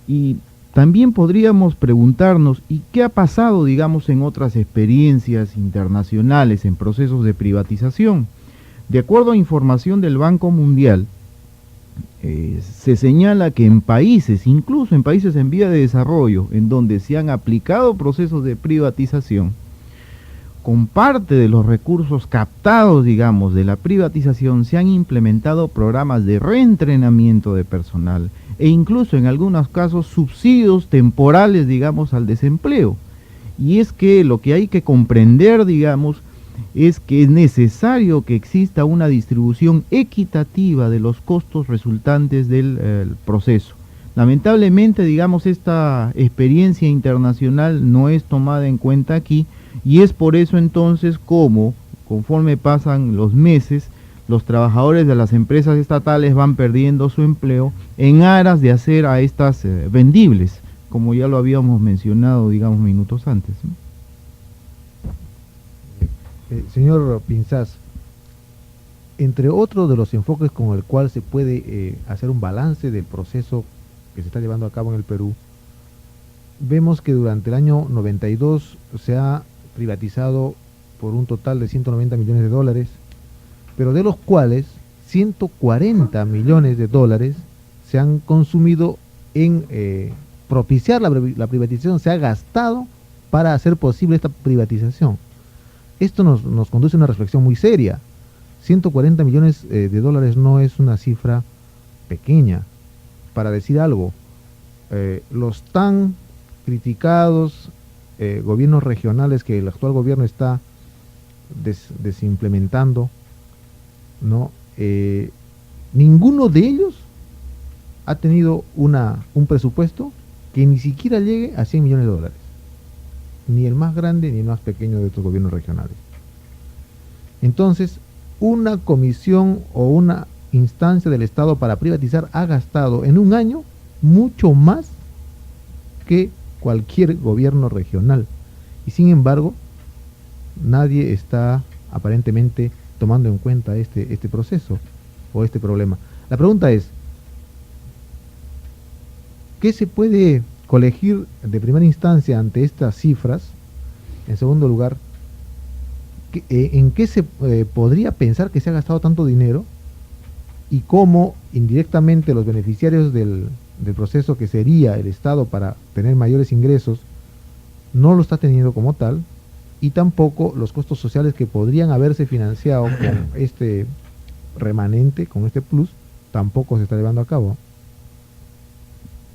Y también podríamos preguntarnos, ¿y qué ha pasado, digamos, en otras experiencias internacionales en procesos de privatización? De acuerdo a información del Banco Mundial, se señala que en países, incluso en países en vía de desarrollo, en donde se han aplicado procesos de privatización, con parte de los recursos captados, digamos, de la privatización, se han implementado programas de reentrenamiento de personal e incluso en algunos casos subsidios temporales, digamos, al desempleo. Y es que lo que hay que comprender, digamos, es que es necesario que exista una distribución equitativa de los costos resultantes del proceso. Lamentablemente, digamos, esta experiencia internacional no es tomada en cuenta aquí, y es por eso entonces como, conforme pasan los meses, los trabajadores de las empresas estatales van perdiendo su empleo en aras de hacer a estas vendibles, como ya lo habíamos mencionado, digamos, minutos antes, ¿no? Señor Pinzás, entre otros de los enfoques con el cual se puede hacer un balance del proceso que se está llevando a cabo en el Perú, vemos que durante el año 92 se ha privatizado por un total de 190 millones de dólares, pero de los cuales 140 millones de dólares se han consumido en propiciar la privatización, se ha gastado para hacer posible esta privatización. Esto nos conduce a una reflexión muy seria. 140 millones de dólares no es una cifra pequeña. Para decir algo, los tan criticados gobiernos regionales que el actual gobierno está desimplementando, ¿no? Ninguno de ellos ha tenido un presupuesto que ni siquiera llegue a 100 millones de dólares. Ni el más grande ni el más pequeño de estos gobiernos regionales. Entonces, una comisión o una instancia del Estado para privatizar ha gastado en un año mucho más que cualquier gobierno regional. Y sin embargo, nadie está aparentemente tomando en cuenta este proceso o este problema. La pregunta es, ¿qué se puede colegir de primera instancia ante estas cifras? En segundo lugar, ¿en qué se podría pensar que se ha gastado tanto dinero? Y cómo indirectamente los beneficiarios del proceso que sería el Estado para tener mayores ingresos no lo está teniendo como tal, y tampoco los costos sociales que podrían haberse financiado con este remanente, con este plus, tampoco se está llevando a cabo.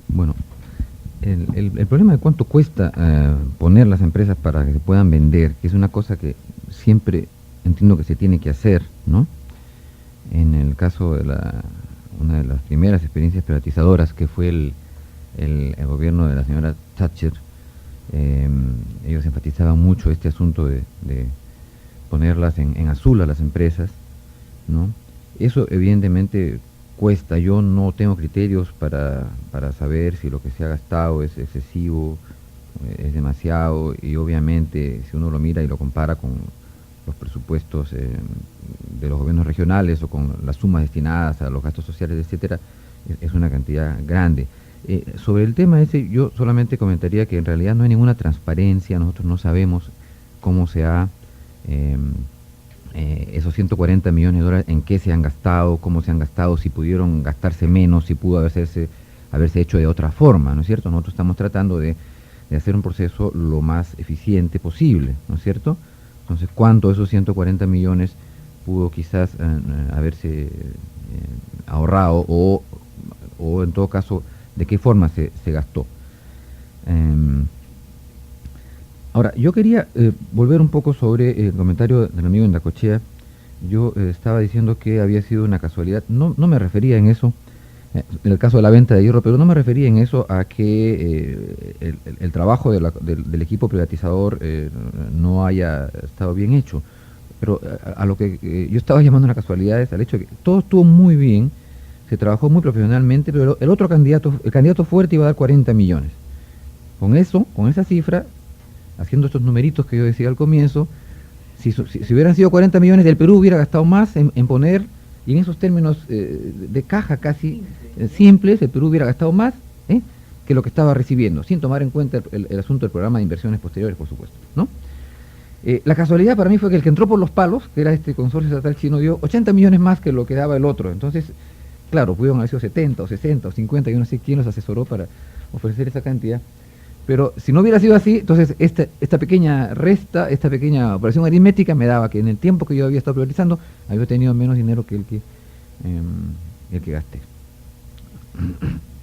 Bueno, el problema de cuánto cuesta poner las empresas para que se puedan vender, que es una cosa que siempre entiendo que se tiene que hacer, ¿no? En el caso de una de las primeras experiencias privatizadoras, que fue el gobierno de la señora Thatcher, ellos enfatizaban mucho este asunto de ponerlas en azul a las empresas, ¿no? Eso evidentemente cuesta. Yo no tengo criterios para saber si lo que se ha gastado es excesivo, es demasiado, y obviamente si uno lo mira y lo compara con los presupuestos de los gobiernos regionales o con las sumas destinadas a los gastos sociales, etcétera, es una cantidad grande. Sobre el tema ese, yo solamente comentaría que en realidad no hay ninguna transparencia. Nosotros no sabemos cómo se ha esos 140 millones de dólares, en qué se han gastado, cómo se han gastado, si pudieron gastarse menos, si pudo haberse hecho de otra forma, ¿no es cierto? Nosotros estamos tratando de hacer un proceso lo más eficiente posible, ¿no es cierto? Entonces, ¿cuánto de esos 140 millones pudo quizás haberse ahorrado o en todo caso, de qué forma se gastó? Ahora, yo quería volver un poco sobre el comentario del amigo Indacochea. Yo estaba diciendo que había sido una casualidad. No me refería en eso, en el caso de la venta de hierro, pero no me refería en eso a que el trabajo del equipo privatizador no haya estado bien hecho. Pero a lo que yo estaba llamando una casualidad es al hecho de que todo estuvo muy bien, se trabajó muy profesionalmente, pero el otro candidato, el candidato fuerte, iba a dar 40 millones. Con esa cifra, haciendo estos numeritos que yo decía al comienzo, si hubieran sido 40 millones, del Perú hubiera gastado más en poner, y en esos términos de caja casi simples, el Perú hubiera gastado más que lo que estaba recibiendo, sin tomar en cuenta el asunto del programa de inversiones posteriores, por supuesto, ¿no? La casualidad para mí fue que el que entró por los palos, que era este consorcio estatal chino, dio 80 millones más que lo que daba el otro. Entonces, claro, pudieron haber sido 70 o 60 o 50, yo no sé quién los asesoró para ofrecer esa cantidad. Pero si no hubiera sido así, entonces esta pequeña resta, esta pequeña operación aritmética me daba que en el tiempo que yo había estado priorizando, había tenido menos dinero que el que gasté.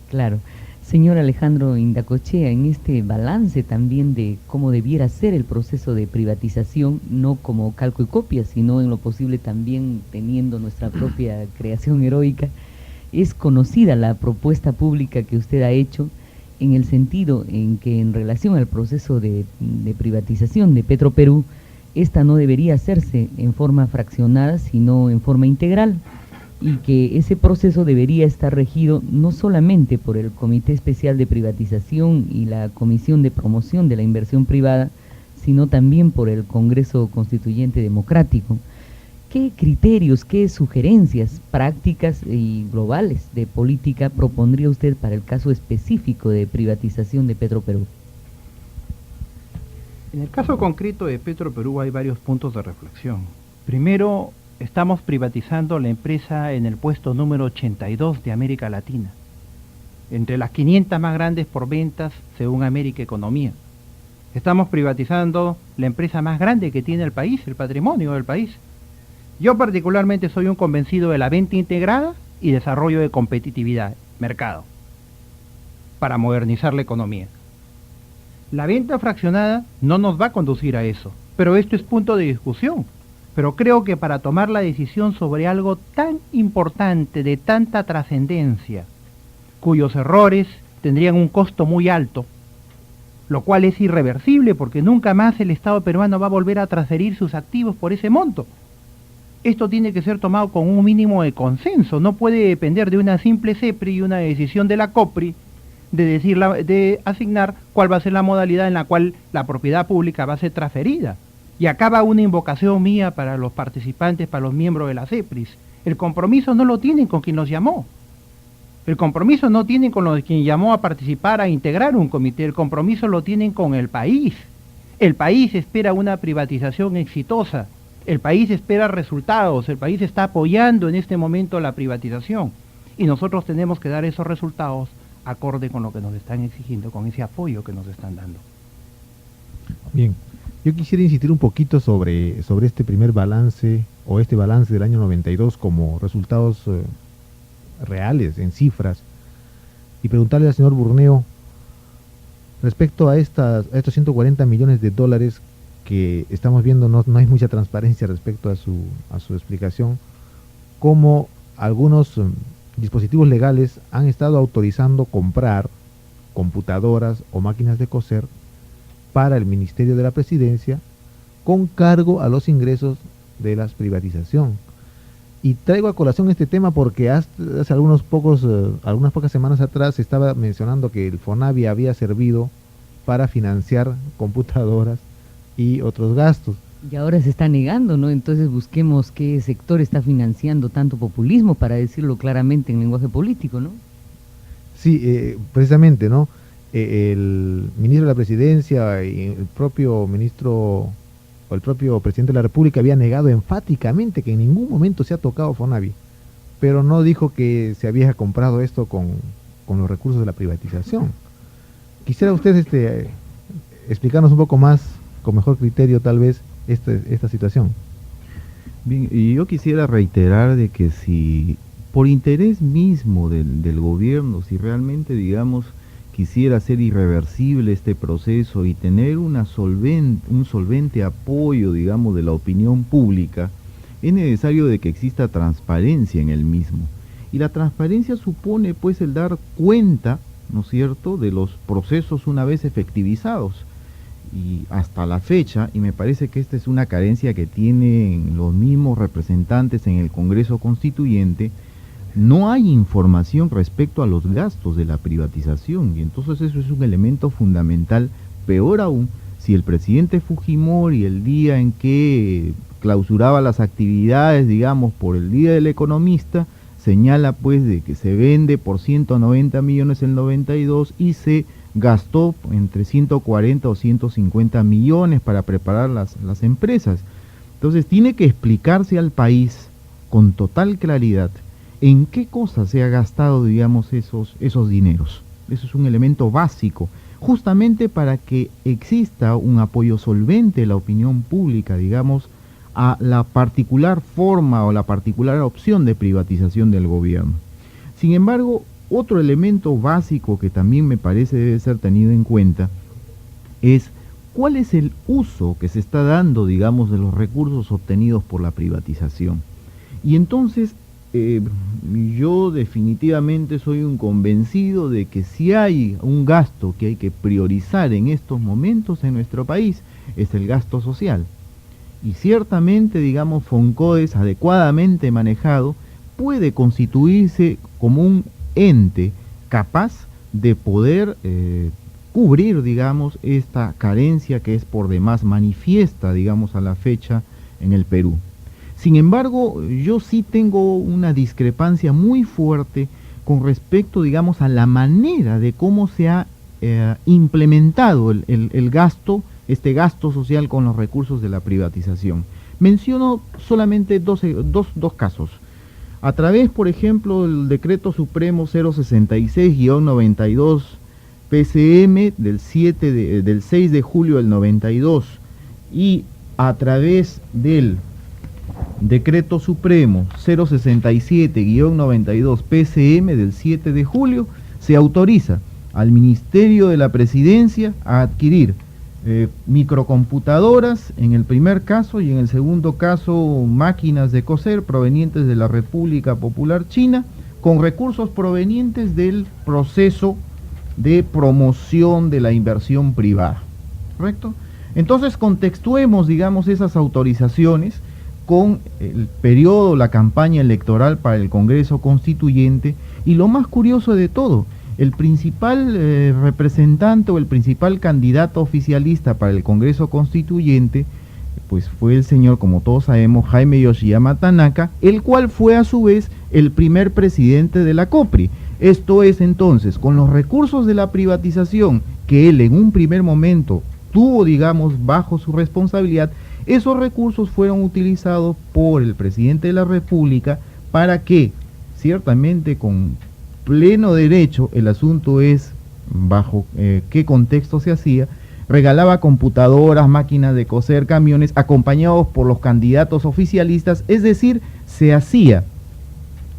Claro. Señor Alejandro Indacochea, en este balance también de cómo debiera ser el proceso de privatización, no como calco y copia, sino en lo posible también teniendo nuestra propia creación heroica, es conocida la propuesta pública que usted ha hecho, en el sentido en que en relación al proceso de privatización de Petroperú, esta no debería hacerse en forma fraccionada, sino en forma integral, y que ese proceso debería estar regido no solamente por el Comité Especial de Privatización y la Comisión de Promoción de la Inversión Privada, sino también por el Congreso Constituyente Democrático. ¿Qué criterios, qué sugerencias prácticas y globales de política propondría usted para el caso específico de privatización de Petroperú? En el caso concreto de Petroperú hay varios puntos de reflexión. Primero, estamos privatizando la empresa en el puesto número 82 de América Latina, entre las 500 más grandes por ventas según América Economía. Estamos privatizando la empresa más grande que tiene el país, el patrimonio del país. Yo particularmente soy un convencido de la venta integrada y desarrollo de competitividad, mercado, para modernizar la economía. La venta fraccionada no nos va a conducir a eso, pero esto es punto de discusión. Pero creo que para tomar la decisión sobre algo tan importante, de tanta trascendencia, cuyos errores tendrían un costo muy alto, lo cual es irreversible porque nunca más el Estado peruano va a volver a transferir sus activos por ese monto. Esto tiene que ser tomado con un mínimo de consenso, no puede depender de una simple CEPRI y una decisión de la COPRI de asignar cuál va a ser la modalidad en la cual la propiedad pública va a ser transferida. Y acaba una invocación mía para los participantes, para los miembros de la CEPRIS. El compromiso no lo tienen con quien los llamó. El compromiso no tienen con quien llamó a participar, a integrar un comité. El compromiso lo tienen con el país. El país espera una privatización exitosa. El país espera resultados. El país está apoyando en este momento la privatización. Y nosotros tenemos que dar esos resultados acorde con lo que nos están exigiendo, con ese apoyo que nos están dando. Bien, yo quisiera insistir un poquito sobre este primer balance, o este balance del año 92 como resultados reales, en cifras, y preguntarle al señor Burneo, respecto a estos 140 millones de dólares que estamos viendo, no hay mucha transparencia respecto a su explicación, cómo algunos dispositivos legales han estado autorizando comprar computadoras o máquinas de coser para el Ministerio de la Presidencia con cargo a los ingresos de la privatización. Y traigo a colación este tema porque hace algunas pocas semanas atrás se estaba mencionando que el FONAVI había servido para financiar computadoras y otros gastos. Y ahora se está negando, ¿no? Entonces busquemos qué sector está financiando tanto populismo, para decirlo claramente en lenguaje político, ¿no? Sí, precisamente, ¿no? El ministro de la Presidencia y el propio ministro o el propio presidente de la República había negado enfáticamente que en ningún momento se ha tocado FONAVI, pero no dijo que se había comprado esto con los recursos de la privatización. Quisiera usted explicarnos un poco más, con mejor criterio tal vez, esta situación. Bien, y yo quisiera reiterar de que si por interés mismo del gobierno, si realmente, digamos, quisiera hacer irreversible este proceso y tener un solvente apoyo, digamos, de la opinión pública, es necesario de que exista transparencia en el mismo. Y la transparencia supone, pues, el dar cuenta, ¿no es cierto?, de los procesos una vez efectivizados. Y hasta la fecha, y me parece que esta es una carencia que tienen los mismos representantes en el Congreso Constituyente, no hay información respecto a los gastos de la privatización, y entonces eso es un elemento fundamental. Peor aún, si el presidente Fujimori, el día en que clausuraba las actividades, digamos, por el Día del Economista, señala pues de que se vende por 190 millones el 92 y se gastó entre 140 o 150 millones para preparar las empresas. Entonces tiene que explicarse al país con total claridad en qué cosas se ha gastado, digamos, esos dineros. Eso es un elemento básico, justamente para que exista un apoyo solvente de la opinión pública, digamos, a la particular forma o la particular opción de privatización del gobierno. Sin embargo, otro elemento básico que también me parece debe ser tenido en cuenta es cuál es el uso que se está dando, digamos, de los recursos obtenidos por la privatización. Y entonces yo definitivamente soy un convencido de que si hay un gasto que hay que priorizar en estos momentos en nuestro país, es el gasto social. Y ciertamente, digamos, FONCODES adecuadamente manejado puede constituirse como un ente capaz de poder cubrir, digamos, esta carencia que es por demás manifiesta, digamos, a la fecha en el Perú. Sin embargo, yo sí tengo una discrepancia muy fuerte con respecto, digamos, a la manera de cómo se ha implementado el gasto, este gasto social con los recursos de la privatización. Menciono solamente dos casos. A través, por ejemplo, del Decreto Supremo 066-92 PCM del 6 de julio del 92 y a través del Decreto Supremo 067-92 PCM del 7 de julio, se autoriza al Ministerio de la Presidencia a adquirir microcomputadoras en el primer caso y en el segundo caso máquinas de coser provenientes de la República Popular China con recursos provenientes del proceso de promoción de la inversión privada, ¿correcto? Entonces contextuemos, digamos, esas autorizaciones con el periodo, la campaña electoral para el Congreso Constituyente, y lo más curioso de todo, el principal representante o el principal candidato oficialista para el Congreso Constituyente, pues fue el señor, como todos sabemos, Jaime Yoshiyama Tanaka, el cual fue a su vez el primer presidente de la COPRI. Esto es, entonces, con los recursos de la privatización que él en un primer momento tuvo, digamos, bajo su responsabilidad, esos recursos fueron utilizados por el presidente de la República para que, ciertamente con pleno derecho, el asunto es bajo qué contexto se hacía, regalaba computadoras, máquinas de coser, camiones, acompañados por los candidatos oficialistas, es decir, se hacía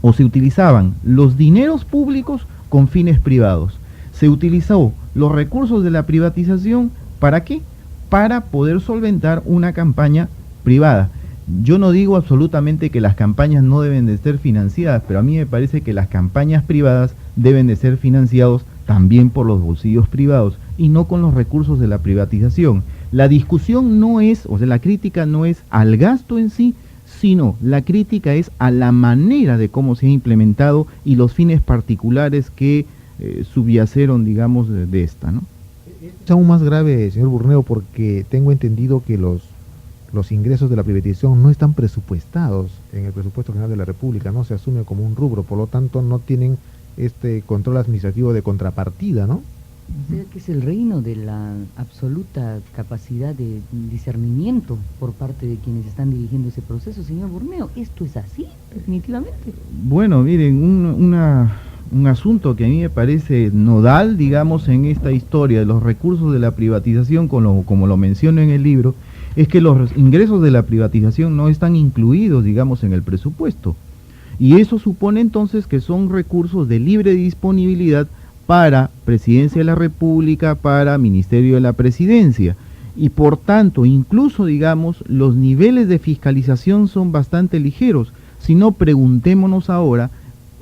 o se utilizaban los dineros públicos con fines privados. Se utilizó los recursos de la privatización, ¿para qué? Para poder solventar una campaña privada. Yo no digo absolutamente que las campañas no deben de ser financiadas, pero a mí me parece que las campañas privadas deben de ser financiadas también por los bolsillos privados y no con los recursos de la privatización. La discusión no es, o sea, la crítica no es al gasto en sí, sino la crítica es a la manera de cómo se ha implementado y los fines particulares que subyacieron, digamos, de esta, ¿no? Es aún más grave, señor Burneo, porque tengo entendido que los ingresos de la privatización no están presupuestados en el presupuesto general de la República, no se asume como un rubro, por lo tanto no tienen este control administrativo de contrapartida, ¿no? O sea, que es el reino de la absoluta capacidad de discernimiento por parte de quienes están dirigiendo ese proceso, señor Burneo. ¿Esto es así, definitivamente? Bueno, miren, un asunto que a mí me parece nodal, digamos, en esta historia de los recursos de la privatización, como lo menciono en el libro, es que los ingresos de la privatización no están incluidos, digamos, en el presupuesto. Y eso supone entonces que son recursos de libre disponibilidad para Presidencia de la República, para Ministerio de la Presidencia. Y por tanto, incluso, digamos, los niveles de fiscalización son bastante ligeros. Si no, preguntémonos ahora,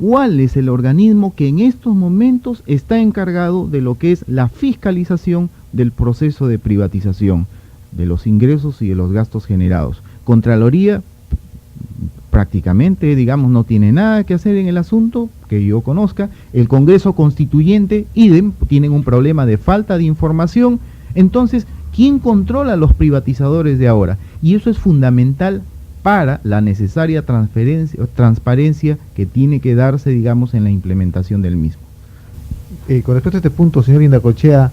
¿cuál es el organismo que en estos momentos está encargado de lo que es la fiscalización del proceso de privatización, de los ingresos y de los gastos generados? Contraloría prácticamente, digamos, no tiene nada que hacer en el asunto, que yo conozca. El Congreso Constituyente, idem, tienen un problema de falta de información. Entonces, ¿quién controla a los privatizadores de ahora? Y eso es fundamental para la necesaria transparencia que tiene que darse, digamos, en la implementación del mismo. Con respecto a este punto, señor Indacochea,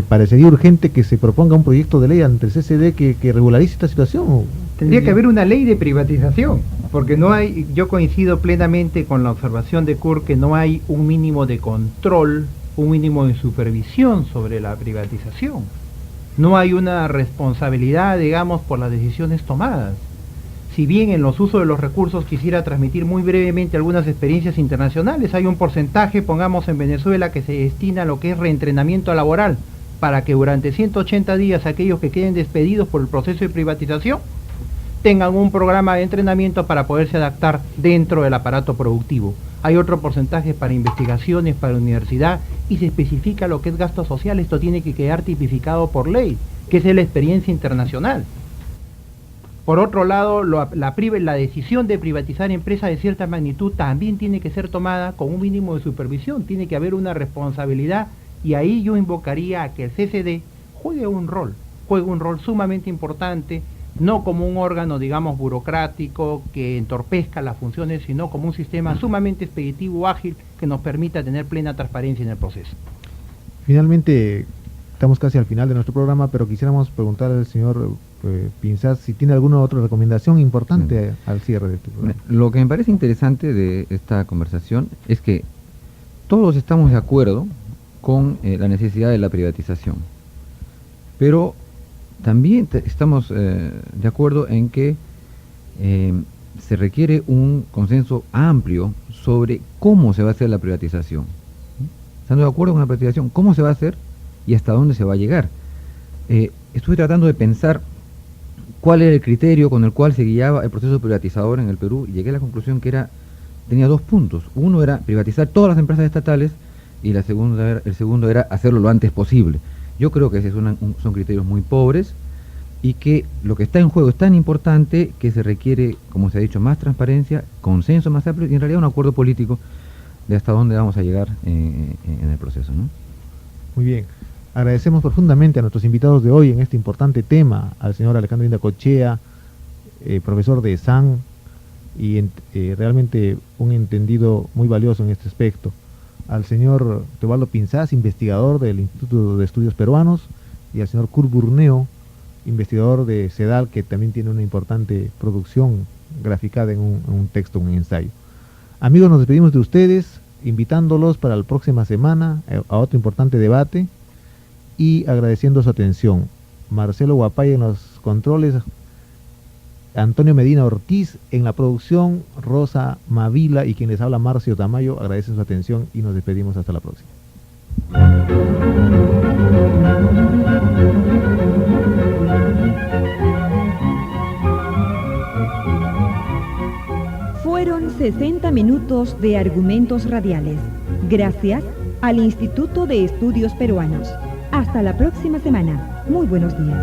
¿parecería urgente que se proponga un proyecto de ley ante el CCD que regularice esta situación? Tendría que haber una ley de privatización, porque no hay, yo coincido plenamente con la observación de Kurt que no hay un mínimo de control, un mínimo de supervisión sobre la privatización. No hay una responsabilidad, digamos, por las decisiones tomadas. Si bien en los usos de los recursos quisiera transmitir muy brevemente algunas experiencias internacionales, hay un porcentaje, pongamos en Venezuela, que se destina a lo que es reentrenamiento laboral, para que durante 180 días aquellos que queden despedidos por el proceso de privatización tengan un programa de entrenamiento para poderse adaptar dentro del aparato productivo. Hay otro porcentaje para investigaciones, para universidad, y se especifica lo que es gasto social. Esto tiene que quedar tipificado por ley, que es la experiencia internacional. Por otro lado, la decisión de privatizar empresas de cierta magnitud también tiene que ser tomada con un mínimo de supervisión, tiene que haber una responsabilidad, y ahí yo invocaría a que el CCD juegue un rol sumamente importante no como un órgano, digamos, burocrático que entorpezca las funciones, sino como un sistema sumamente expeditivo, ágil, que nos permita tener plena transparencia en el proceso. Finalmente, estamos casi al final de nuestro programa, pero quisiéramos preguntar al señor Pinzás si tiene alguna otra recomendación importante al cierre de este programa. Lo que me parece interesante de esta conversación es que todos estamos de acuerdo con la necesidad de la privatización, pero también estamos de acuerdo en que se requiere un consenso amplio sobre cómo se va a hacer la privatización. Estando de acuerdo con la privatización, cómo se va a hacer y hasta dónde se va a llegar. Estuve tratando de pensar cuál era el criterio con el cual se guiaba el proceso privatizador en el Perú y llegué a la conclusión que tenía 2 puntos. Uno era privatizar todas las empresas estatales y el segundo era hacerlo lo antes posible. Yo creo que son criterios muy pobres y que lo que está en juego es tan importante que se requiere, como se ha dicho, más transparencia, consenso más amplio y en realidad un acuerdo político de hasta dónde vamos a llegar en el proceso, ¿no? Muy bien. Agradecemos profundamente a nuestros invitados de hoy en este importante tema, al señor Alejandro Indacochea, profesor de ESAN, y realmente un entendido muy valioso en este aspecto, al señor Teobaldo Pinzás, investigador del Instituto de Estudios Peruanos, y al señor Kurt Burneo, investigador de CEDAL, que también tiene una importante producción graficada en un texto, un ensayo. Amigos, nos despedimos de ustedes, invitándolos para la próxima semana a otro importante debate y agradeciendo su atención. Marcelo Guapay en los controles, Antonio Medina Ortiz en la producción, Rosa Mavila y quien les habla, Marcio Tamayo, agradecen su atención y nos despedimos hasta la próxima. Fueron 60 minutos de argumentos radiales. Gracias al Instituto de Estudios Peruanos. Hasta la próxima semana. Muy buenos días.